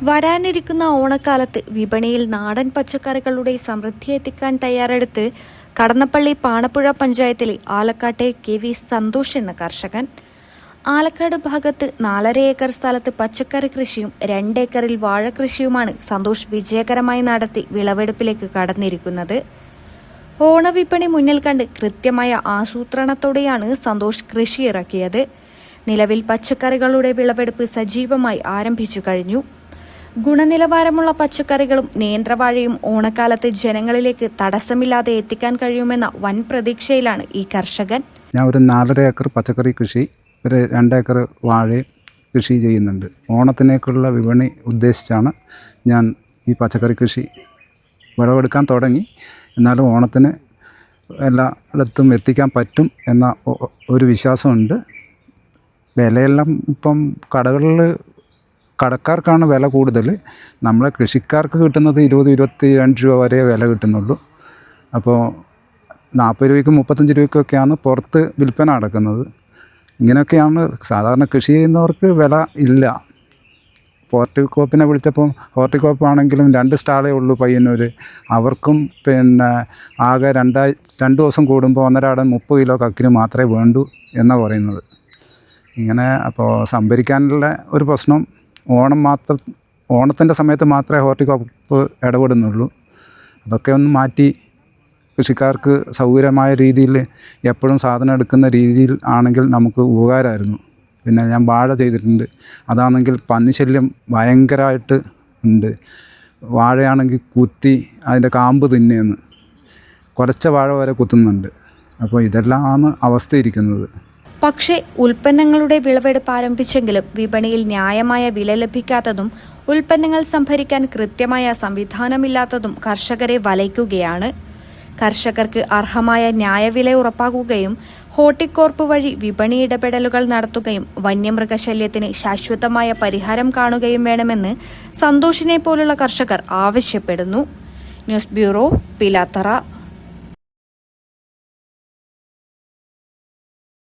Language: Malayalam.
വരാനിരിക്കുന്ന ഓണക്കാലത്ത് വിപണിയിൽ നാടൻ പച്ചക്കറികളുടെ സമൃദ്ധി എത്തിക്കാൻ തയ്യാറെടുത്ത് കടന്നപ്പള്ളി പാണപ്പുഴ പഞ്ചായത്തിലെ ആലക്കാട്ടെ KV സന്തോഷ് എന്ന കർഷകൻ. ആലക്കാട് ഭാഗത്ത് 4.5 ഏക്കർ സ്ഥലത്ത് പച്ചക്കറി കൃഷിയും 2 ഏക്കറിൽ വാഴകൃഷിയുമാണ് സന്തോഷ് വിജയകരമായി നടത്തി വിളവെടുപ്പിലേക്ക് കടന്നിരിക്കുന്നത്. ഓണവിപണി മുന്നിൽ കണ്ട് കൃത്യമായ ആസൂത്രണത്തോടെയാണ് സന്തോഷ് കൃഷി ഇറക്കിയത്. നിലവിൽ പച്ചക്കറികളുടെ വിളവെടുപ്പ് സജീവമായി ആരംഭിച്ചു കഴിഞ്ഞു. ഗുണനിലവാരമുള്ള പച്ചക്കറികളും നേന്ത്രവാഴയും ഓണക്കാലത്ത് ജനങ്ങളിലേക്ക് തടസ്സമില്ലാതെ എത്തിക്കാൻ കഴിയുമെന്ന വൻ പ്രതീക്ഷയിലാണ് ഈ കർഷകൻ. ഞാൻ ഒരു 4.5 ഏക്കർ പച്ചക്കറി കൃഷി, ഒരു 2 ഏക്കർ വാഴയും കൃഷി ചെയ്യുന്നുണ്ട്. ഓണത്തിനേക്കുള്ള വിപണി ഉദ്ദേശിച്ചാണ് ഞാൻ ഈ പച്ചക്കറി കൃഷി വിളവെടുക്കാൻ തുടങ്ങി. എന്നാലും ഓണത്തിന് എല്ലായിടത്തും എത്തിക്കാൻ പറ്റും എന്ന ഒരു വിശ്വാസമുണ്ട്. വിലയെല്ലാം ഇപ്പം കടക്കാർക്കാണ് വില കൂടുതൽ. നമ്മളെ കൃഷിക്കാർക്ക് കിട്ടുന്നത് 20-22 രൂപ വരെ വില കിട്ടുന്നുള്ളൂ. അപ്പോൾ 40 രൂപയ്ക്കും 35 രൂപയ്ക്കൊക്കെയാണ് പുറത്ത് വിൽപ്പന നടക്കുന്നത്. ഇങ്ങനെയൊക്കെയാണ് സാധാരണ കൃഷി ചെയ്യുന്നവർക്ക് വില ഇല്ല. ഹോർട്ടികോപ്പിനെ വിളിച്ചപ്പം ഹോർട്ടികോപ്പ് ആണെങ്കിലും 2 സ്റ്റാളേ ഉള്ളൂ പയ്യന്നൂർ. അവർക്കും ആകെ 2 ദിവസം കൂടുമ്പോൾ 1.5 30 കിലോ കക്കിന് മാത്രമേ വേണ്ടൂ എന്നാണ് പറയുന്നത്. ഇങ്ങനെ അപ്പോൾ സംഭരിക്കാനുള്ള ഒരു പ്രശ്നം ഓണത്തിൻ്റെ സമയത്ത് മാത്രമേ ഹോർട്ടികോപ്പ് ഇടപെടുന്നുള്ളൂ. അതൊക്കെ ഒന്ന് മാറ്റി കൃഷിക്കാർക്ക് സൗകര്യമായ രീതിയിൽ എപ്പോഴും സാധനം എടുക്കുന്ന രീതിയിൽ ആണെങ്കിൽ നമുക്ക് ഉപകാരമായിരുന്നു. പിന്നെ ഞാൻ വാഴ ചെയ്തിട്ടുണ്ട്. അതാണെങ്കിൽ പന്നിശല്യം ഭയങ്കരമായിട്ട് ഉണ്ട്. വാഴയാണെങ്കിൽ കുത്തി അതിൻ്റെ കാമ്പ് തിന്നുന്നു, കുറച്ച വാഴ വരെ കുത്തുന്നുണ്ട്. അപ്പോൾ ഇതെല്ലാമാണ് അവസ്ഥയിരിക്കുന്നത്. പക്ഷേ ഉൽപ്പന്നങ്ങളുടെ വിളവെടുപ്പ് ആരംഭിച്ചെങ്കിലും വിപണിയിൽ ന്യായമായ വില ലഭിക്കാത്തതും ഉൽപ്പന്നങ്ങൾ സംഭരിക്കാൻ കൃത്യമായ സംവിധാനമില്ലാത്തതും കർഷകരെ വലയ്ക്കുകയാണ്. കർഷകർക്ക് അർഹമായ ന്യായവില ഉറപ്പാക്കുകയും ഹോർട്ടികോർപ്പ് വഴി വിപണി ഇടപെടലുകൾ നടത്തുകയും വന്യമൃഗശല്യത്തിന് ശാശ്വതമായ പരിഹാരം കാണുകയും വേണമെന്ന് സന്തോഷിനെ പോലുള്ള കർഷകർ ആവശ്യപ്പെടുന്നു. News bureau, Pilathara.